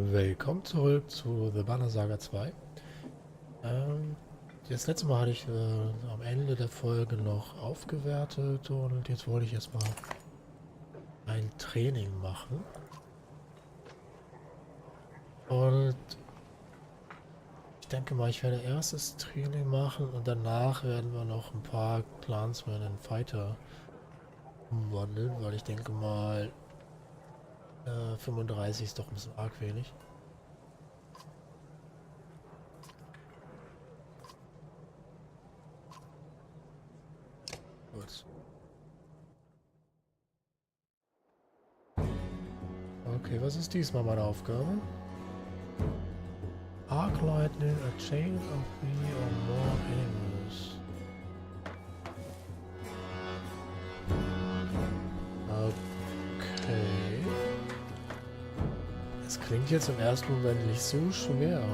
Willkommen zurück zu The Saga 2. Das letzte Mal hatte ich am Ende der Folge noch aufgewertet und jetzt wollte ich erstmal ein Training machen. Und ich denke mal, ich werde erst das Training machen und danach werden wir noch ein paar Clansmen in Fighter umwandeln, weil ich denke mal 35 ist doch ein bisschen arg wenig. Gut. Okay, was ist diesmal meine Aufgabe? Arc lightning, a chain of 3 or more enemies. Okay. Es klingt jetzt im ersten Moment nicht so schwer.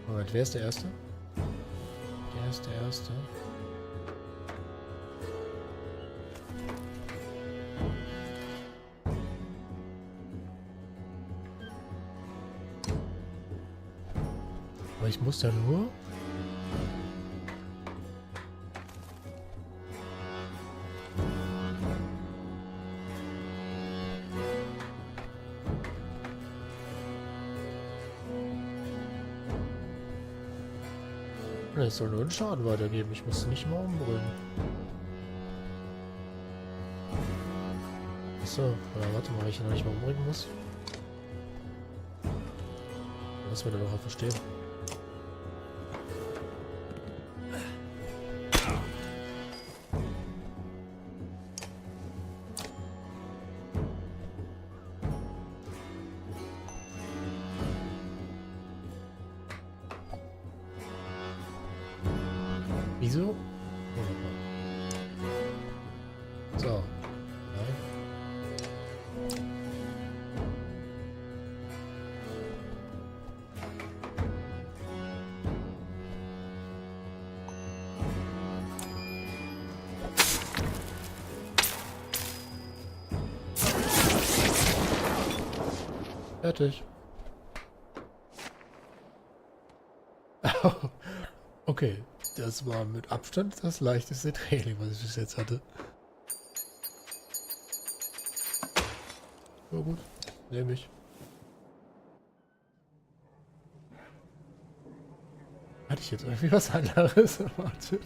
Moment, wer ist der Erste? Der ist der Erste. Aber ich muss ja nur... Ich soll nur einen Schaden weitergeben. Ich muss nicht mal umbringen. Achso, oder warte mal, ich noch nicht mal umbringen muss. Das wird er doch verstehen. Wieso? So. Nein. Fertig. Okay, das war mit Abstand das leichteste Training, was ich bis jetzt hatte. Na gut, nehme ich. Hatte ich jetzt irgendwie was anderes erwartet?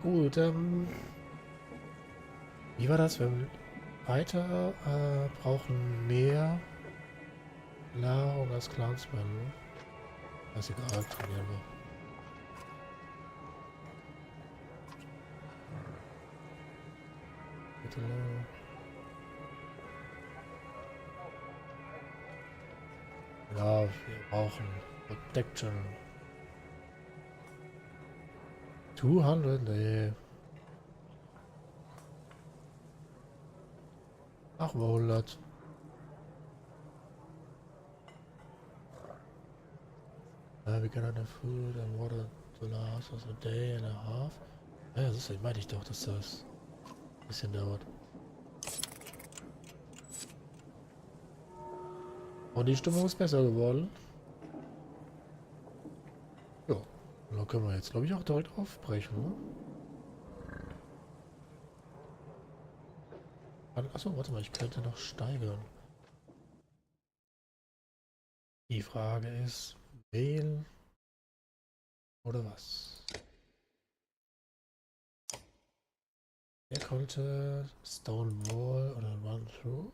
Gut, wie war das? Wir weiter brauchen mehr Nahrung als Clansmen. Ist egal, trainieren wir. Bitte. Ja, wir brauchen Protection. 200, nee. Machen wir 100. We can have food and water to last us a day and a half. Ja, das ist, meinte ich doch, dass das ein bisschen dauert. Und die Stimmung ist besser geworden. Ja, und da können wir jetzt, glaube ich, auch direkt aufbrechen, ne? Achso, warte mal, ich könnte noch steigern. Die Frage ist, wen oder was? Wer konnte Stone Wall oder Run Through?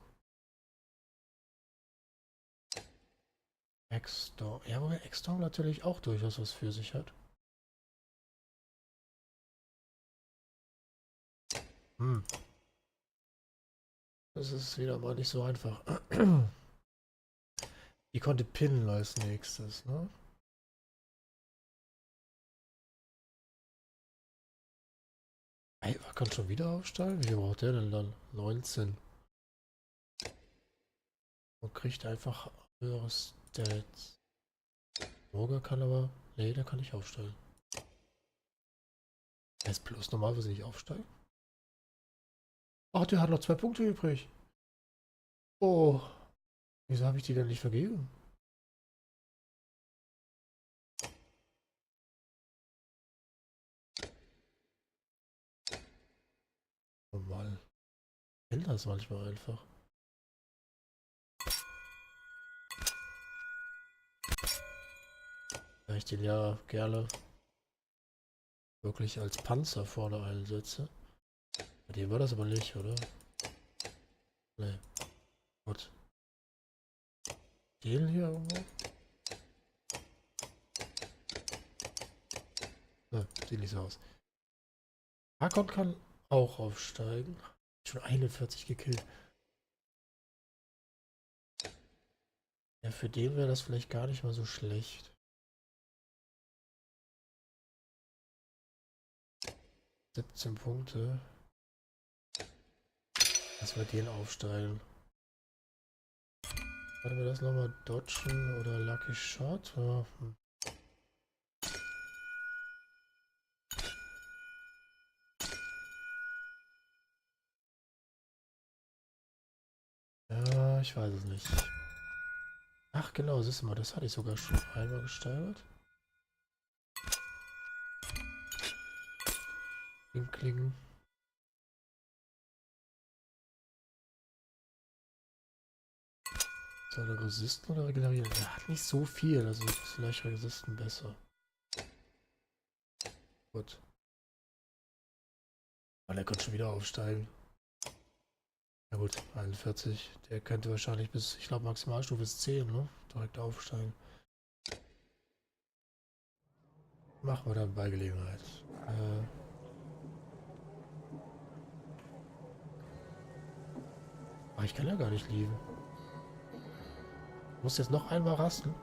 X-Storm. Ja, wobei X-Storm natürlich auch durchaus was für sich hat. Hm. Das ist wieder mal nicht so einfach. Die konnte pinnen als nächstes, ne? Eyver kann schon wieder aufsteigen? Wie braucht der denn dann? 19. Und kriegt einfach höhere Stats. Roger kann aber... Nee, der kann nicht aufsteigen. Er ist bloß normalerweise nicht aufsteigen. Ach, der hat noch 2 Punkte übrig. Oh. Wieso habe ich die denn nicht vergeben? Normal. Ich will das manchmal einfach. Da ich den ja gerne wirklich als Panzer vorne einsetze. Bei dem war das aber nicht, oder? Nee. Gut. Den hier irgendwo? Ne, sieht nicht so aus. Hakon kann auch aufsteigen. Schon 41 gekillt. Ja, für den wäre das vielleicht gar nicht mal so schlecht. 17 Punkte. Dass wir den aufsteigen. Warte wir das nochmal dodgen oder Lucky Shot? Ja, ja, ich weiß es nicht. Ach genau, siehst du mal, das hatte ich sogar schon einmal gesteigert. Kling. Soll er resisten oder regenerieren? Er hat nicht so viel, also ist vielleicht resisten besser. Gut. Aber der könnte schon wieder aufsteigen. Na gut, 41. Der könnte wahrscheinlich bis, ich glaube, Maximalstufe ist 10, ne? Direkt aufsteigen. Machen wir dann bei Gelegenheit. Ach, ich kann ja gar nicht lieben. Muss jetzt noch einmal rasten.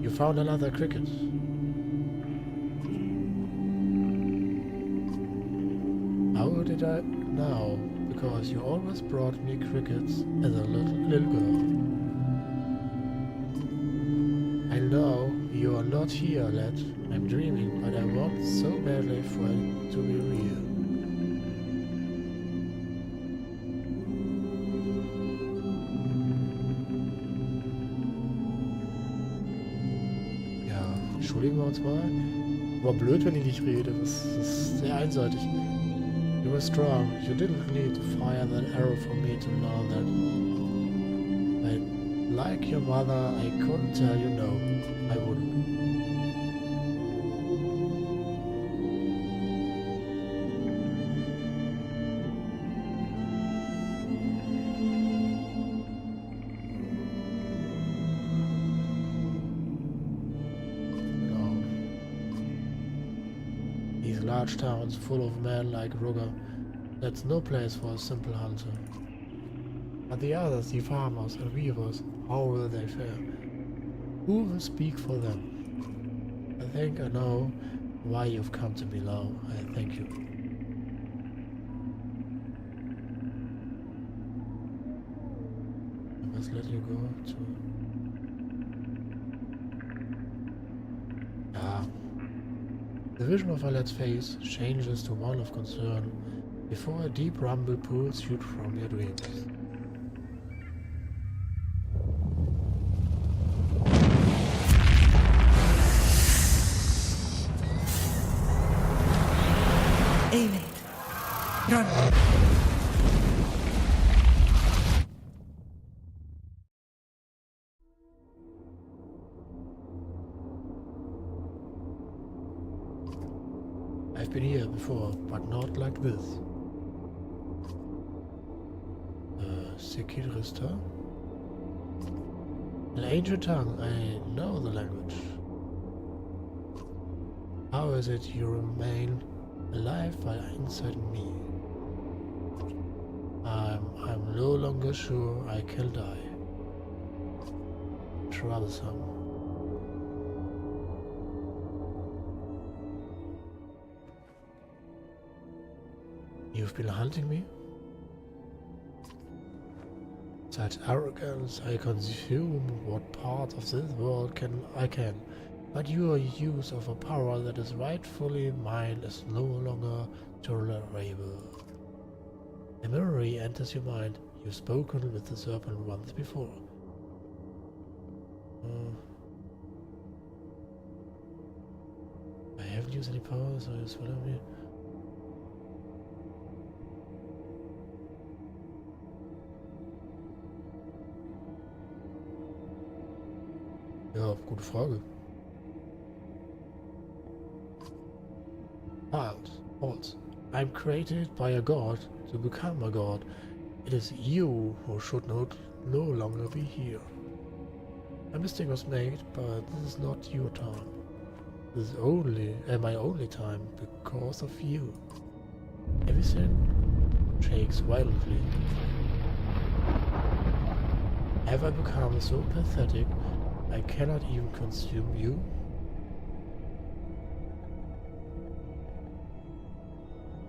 You found another cricket. How did I know? Because you always brought me crickets as a little girl. I know you are not here, lad. I'm dreaming, but I want so badly for it to be real. Entschuldigen wir uns mal. War blöd, wenn ich nicht rede. Das ist sehr einseitig. You were strong. You didn't need to fire that arrow for me to know that. Like your mother, I couldn't tell you no. I wouldn't. Large towns full of men like Rugger. That's no place for a simple hunter. But the others, the farmers and weavers, how will they fare? Who will speak for them? I think I know why you've come to me now. I thank you. I must let you go to... Ah. The vision of a lad's face changes to one of concern before a deep rumble pulls you from your dreams. Eyvind, run! I've been here before, but not like this. Sekirista? An ancient tongue, I know the language. How is it you remain alive while inside me? I'm no longer sure I can die. Troublesome. You've been hunting me? Such arrogance, I consume what part of this world I can. But your use of a power that is rightfully mine is no longer tolerable. A memory enters your mind. You've spoken with the serpent once before. I haven't used any power, so it's follow me. Ja, gute Frage. False. I'm created by a god to become a god. It is you who should no longer be here. A mistake was made, but this is not your time. This is my only time because of you. Everything shakes violently. Have I become so pathetic I cannot even consume you?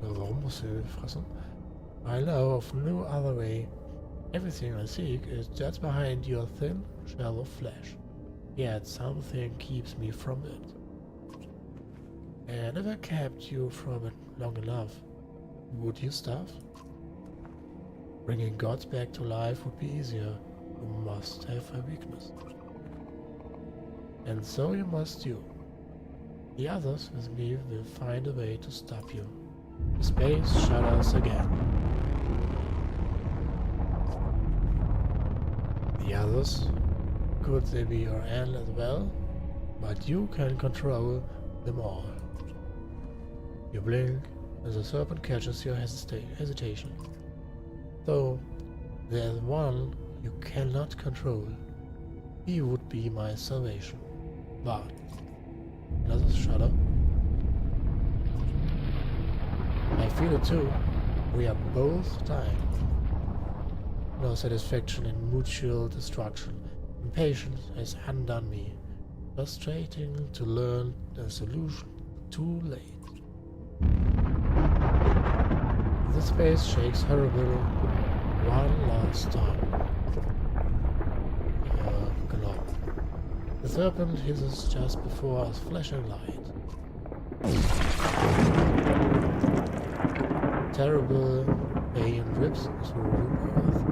Warum muss ich fressen? I know of no other way. Everything I seek is just behind your thin shell of flesh. Yet something keeps me from it. And if I kept you from it long enough, would you starve? Bringing gods back to life would be easier. You must have a weakness. And so you must do. The others with me will find a way to stop you. The space shudders again. The others, could they be your end as well? But you can control them all. You blink, and the serpent catches your hesitation. So, there's one you cannot control. He would be my salvation. But, does it shudder? I feel it too. We are both dying. No satisfaction in mutual destruction. Impatience has undone me. Frustrating to learn the solution too late. The space shakes horribly one last time. Genau. The serpent hisses just before us, flashing light. Terrible pain rips through the earth.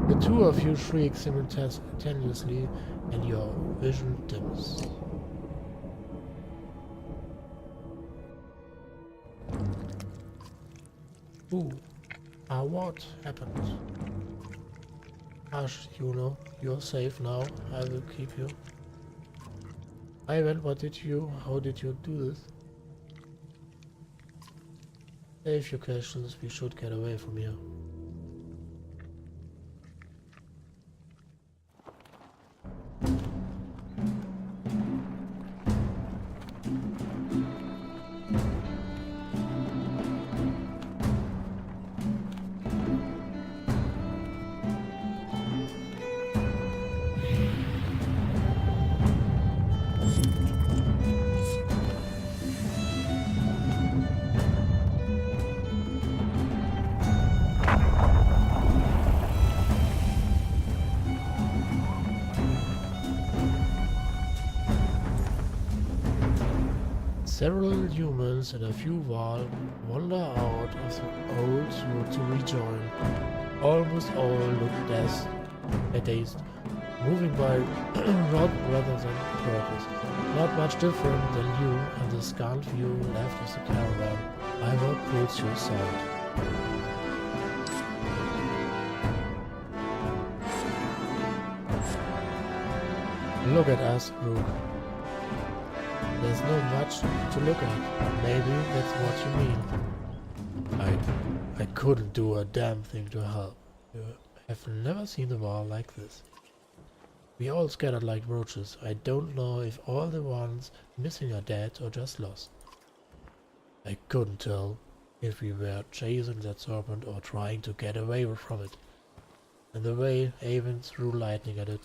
The two of you shriek simultaneously, and your vision dims. Ooh. What happened? Hush, Juno. You're safe now. I will keep you. Eyvind, how did you do this? Save your questions, we should get away from here. Several humans and a few wander out of the old route to rejoin. Almost all look dazed, moving by rather than purpose. Not much different than you and the scant few left of the caravan. Iver pulls you aside. Look at us, Rook. There's not much to look at. Maybe that's what you mean. I couldn't do a damn thing to help. You have never seen a war like this. We all scattered like roaches. I don't know if all the ones missing are dead or just lost. I couldn't tell if we were chasing that serpent or trying to get away from it. And the way Eyvind threw lightning at it.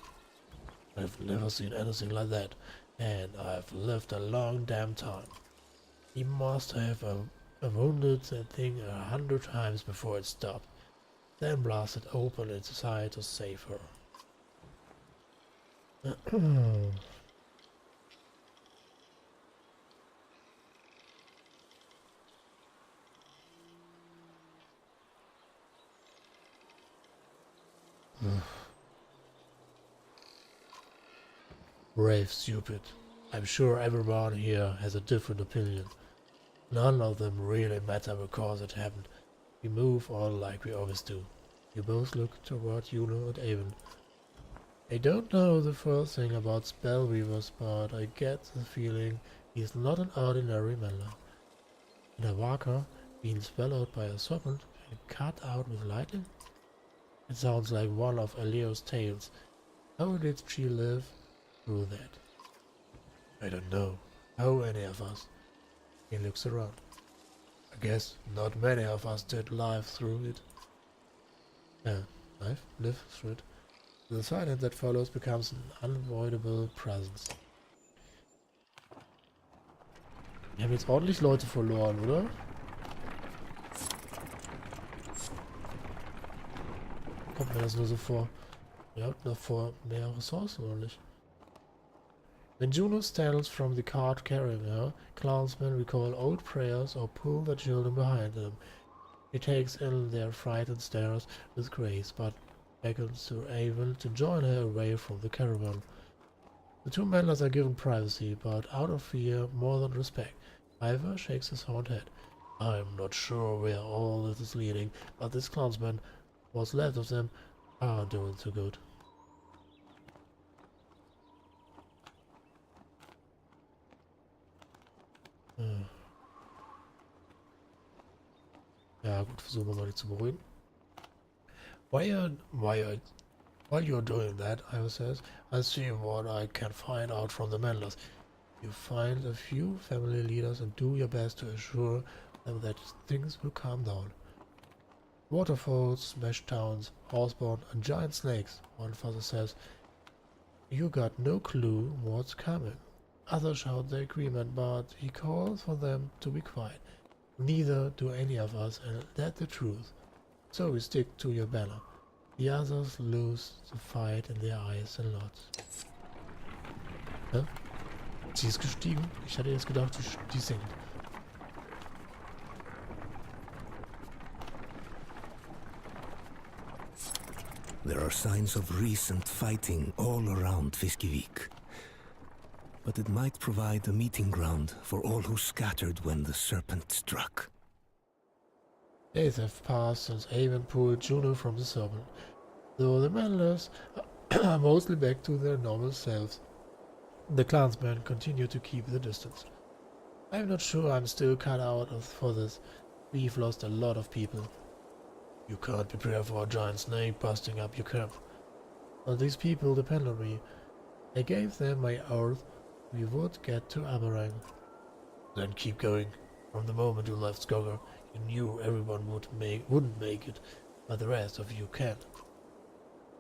I've never seen anything like that. And I've lived a long damn time. He must have wounded that thing 100 times before it stopped. then blasted open inside to save her. Brave, stupid. I'm sure everyone here has a different opinion. None of them really matter because it happened. We move on like we always do. You both look toward Juno and Eyvind. I don't know the first thing about spellweavers, but I get the feeling he's not an ordinary meddler. And a walker being swallowed by a serpent and cut out with lightning? It sounds like one of Aleo's tales. How did she live through that? I don't know. How any of us? He looks around. I guess not many of us did live through it. Live through it. The silence that follows becomes an unavoidable presence. Wir haben jetzt ordentlich Leute verloren, oder? Kommt mir das nur so vor? Wir hatten davor mehr Ressourcen, oder nicht? When Juno startles from the cart carrying her, clansmen recall old prayers or pull their children behind them. He takes in their frightened stares with grace, but beckons to Eyvind to join her away from the caravan. The two meddlers are given privacy, but out of fear more than respect. Iver shakes his horned head. I'm not sure where all this is leading, but this clansman, what's left of them, are doing too good. Ja gut, versuchen wir mal die zu beruhigen. While you're doing that, Iver says, I'll see what I can find out from the meddlers. You find a few family leaders and do your best to assure them that things will calm down. Waterfalls, smashed towns, horseborn and giant snakes, one father says. You got no clue what's coming. Others shout their agreement, but he calls for them to be quiet. Neither do any of us, and that's the truth. So we stick to your banner. The others lose the fight in their eyes and lots. Hä? Sie ist gestiegen? Ich hatte jetzt gedacht, die sinkt. There are signs of recent fighting all around Fiskivik. But it might provide a meeting ground for all who scattered when the serpent struck. Days have passed since Eyvind pulled Juno from the serpent, though the meddlers are mostly back to their normal selves. The clansmen continue to keep the distance. I'm not sure I'm still cut out for this. We've lost a lot of people. You can't prepare for a giant snake busting up your camp. But these people depend on me. I gave them my oath we would get to Aberang. Then keep going. From the moment you left Saga, you knew everyone wouldn't make it, but the rest of you can.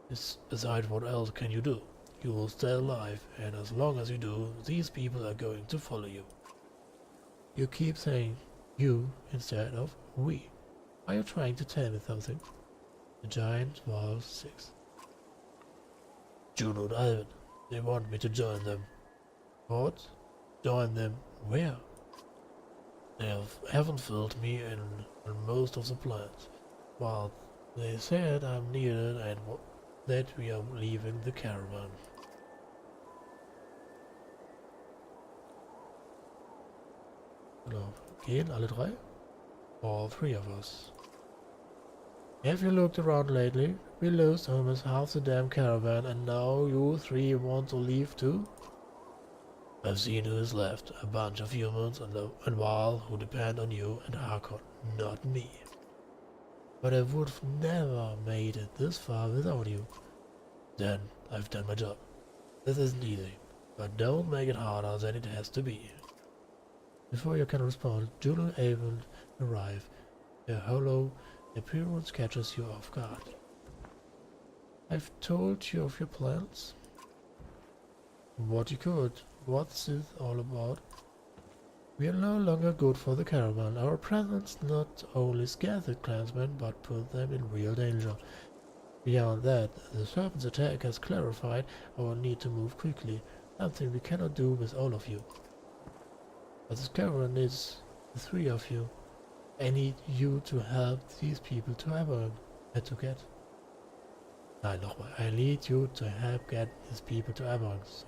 Besides, what else can you do? You will stay alive, and as long as you do, these people are going to follow you. You keep saying you instead of we. Are you trying to tell me something? The giant was 6. Juno and Eyvind, they want me to join them. What? Join them where? They haven't filled me in on most of the plans, but they said I'm needed and that we are leaving the caravan. Genau. Gehen alle 3? All 3 of us. Have you looked around lately? We lost almost half the damn caravan and now you 3 want to leave too? I've seen who is left, a bunch of humans and Val who depend on you and Harkon, not me. But I would have never made it this far without you. Then I've done my job. This isn't easy, but don't make it harder than it has to be. Before you can respond, Juno and Eyvind arrive. Their hollow appearance catches you off guard. I've told you of your plans. What you could. What's it all about? We are no longer good for the caravan. Our presence not only scares the clansmen, but put them in real danger. Beyond that, the serpent's attack has clarified our need to move quickly, something we cannot do with all of you. But this caravan needs the three of you. I need you to help these people to get. Nein, nochmal. I need you to help get these people to Everett. So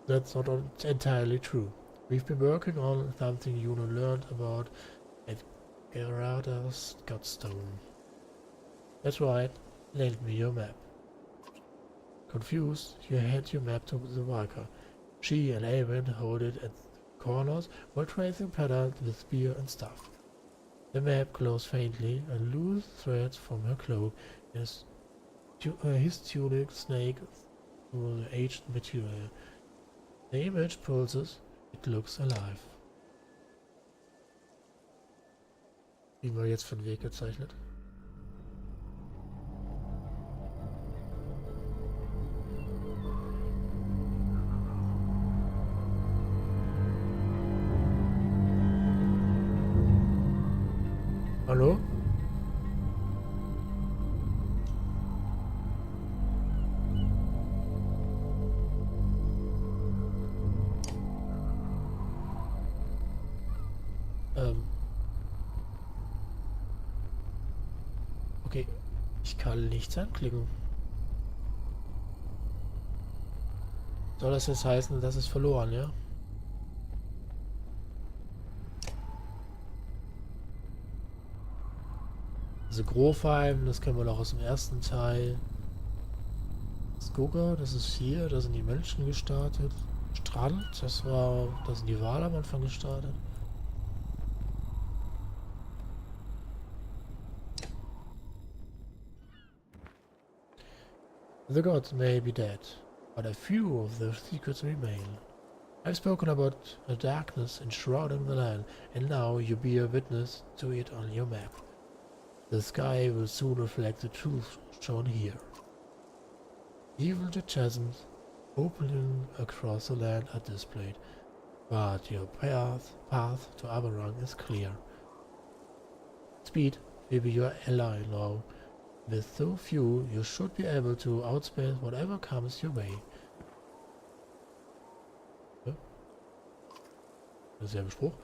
that's not entirely true. We've been working on something Juno learned about at Gerarda's Godstone. That's right. Lend me your map. Confused, you hand your map to the worker. She and Eyvind hold it at the corners while tracing patterns with spear and staff. The map glows faintly, and loose threads from her cloak as his tunic snake through the aged material. The image pulses, it looks alive. Wie wir jetzt für den Weg gezeichnet. Hallo? Okay, ich kann nichts anklicken. Soll das jetzt heißen, das ist verloren, ja? Also Grofheim, das kennen wir noch aus dem ersten Teil. Skoga, das ist hier, da sind die Menschen gestartet. Strand, da sind die Wale am Anfang gestartet. The gods may be dead, but a few of their secrets remain. I've spoken about a darkness enshrouding the land, and now you bear witness to it on your map. The sky will soon reflect the truth shown here. Even the chasms opening across the land are displayed, but your path to Aberrang is clear. Speed will be your ally now. With so few, you should be able to outspace whatever comes your way. Derselbe Spruch.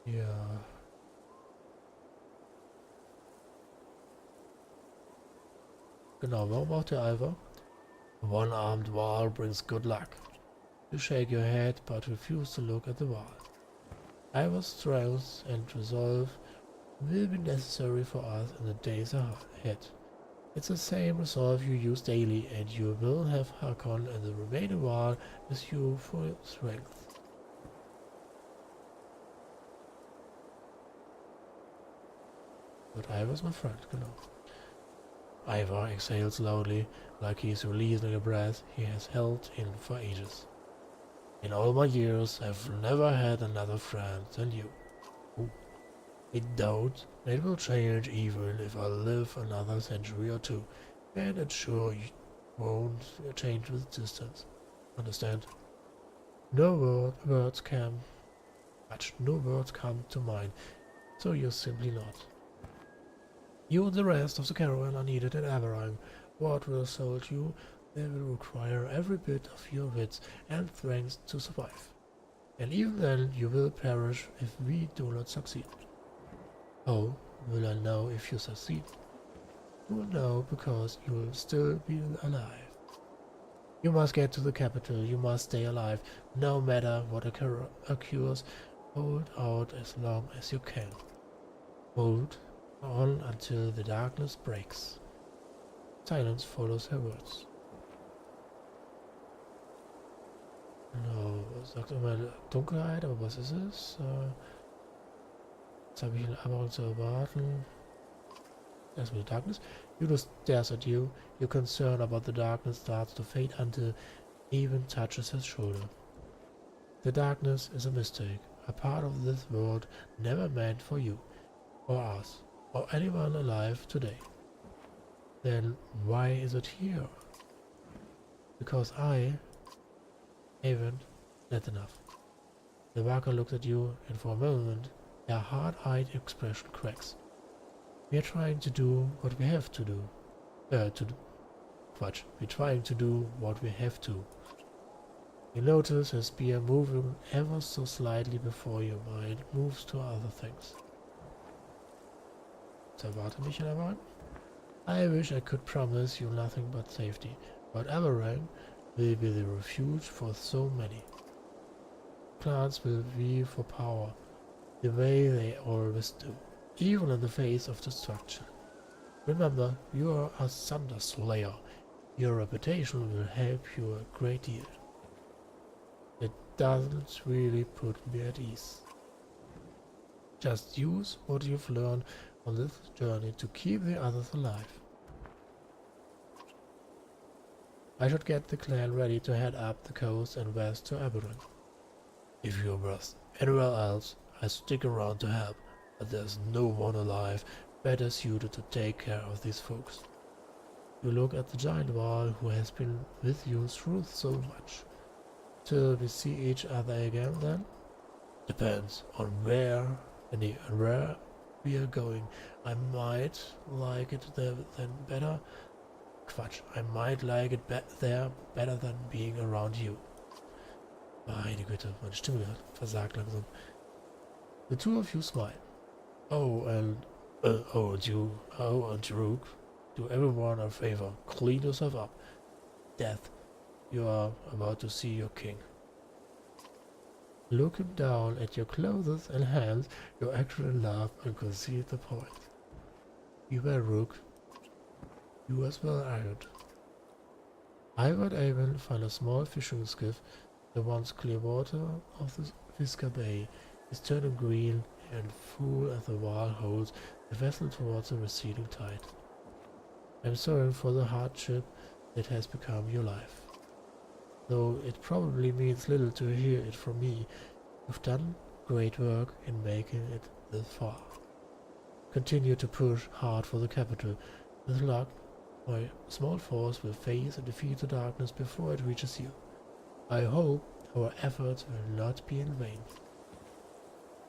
Ja. Genau, warum braucht der Iver? One-armed wall brings good luck. You shake your head but refuse to look at the wall. Iver's strength and resolve will be necessary for us in the days ahead. It's the same resolve you use daily, and you will have Hakon and the remaining wall with you for strength. But Iver's my friend, genau. Iver exhales loudly, like he's releasing a breath he has held in for ages. In all my years, I've never had another friend than you. Ooh. I doubt it will change even if I live another century or two, and it sure won't change with distance. Understand? No words come to mind, so you're simply not. You and the rest of the caravan are needed at Aberrang. What will assault you, they will require every bit of your wits and strength to survive. And even then you will perish if we do not succeed. How will I know if you succeed? You will know because you will still be alive. You must get to the capital, you must stay alive, no matter what occurs. Hold out as long as you can. Hold on until the darkness breaks. Silence follows her words. Genau, sagt immer Dunkelheit, aber was ist es? Jetzt habe ich in Aberrang zu erwarten. Erstmal the darkness. Juno stares at you. Your concern about the darkness starts to fade until Eyvind touches his shoulder. The darkness is a mistake, a part of this world never meant for you, or us, or anyone alive today. Then why is it here? Because I Eyvind, that's enough. The worker looked at you, and for a moment, their hard-eyed expression cracks. We are trying to do what we have to do. We're trying to do what we have to. You notice her spear moving ever so slightly before your mind moves to other things. Was erwarte mich in der Wahl? I wish I could promise you nothing but safety, but Aberrang will be the refuge for so many. Clans will vie for power, the way they always do, even in the face of destruction. Remember, you are a Thunder Slayer. Your reputation will help you a great deal. It doesn't really put me at ease. Just use what you've learned on this journey to keep the others alive. I should get the clan ready to head up the coast and west to Aberrang. If you're worth anywhere else, I stick around to help, but there's no one alive better suited to take care of these folks. You look at the giant wall who has been with you through so much. Till we see each other again then? Depends on where we are going. I might like it there then better. Quatsch, I might like it there better than being around you. Meine Güte, meine Stimme versagt langsam. The two of you smile. And Rook, do everyone a favor. Clean yourself up. Death, you are about to see your king. Looking down at your clothes and hands, you actually laugh and concede the point. You were Rook. You as well, Eyvind. Iver and Eyvind find a small fishing skiff. The once clear water of the Fisker Bay is turning green and full as the wall holds the vessel towards the receding tide. I'm sorry for the hardship that has become your life. Though it probably means little to hear it from me, you've done great work in making it this far. Continue to push hard for the capital. With luck, my small force will face and defeat the darkness before it reaches you. I hope our efforts will not be in vain.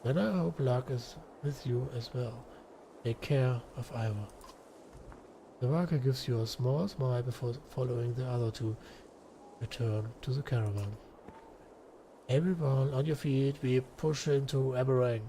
Then I hope luck is with you as well. Take care of Iver. The worker gives you a small smile before following the other two return to the caravan. Everyone on your feet, we push into Aberrang.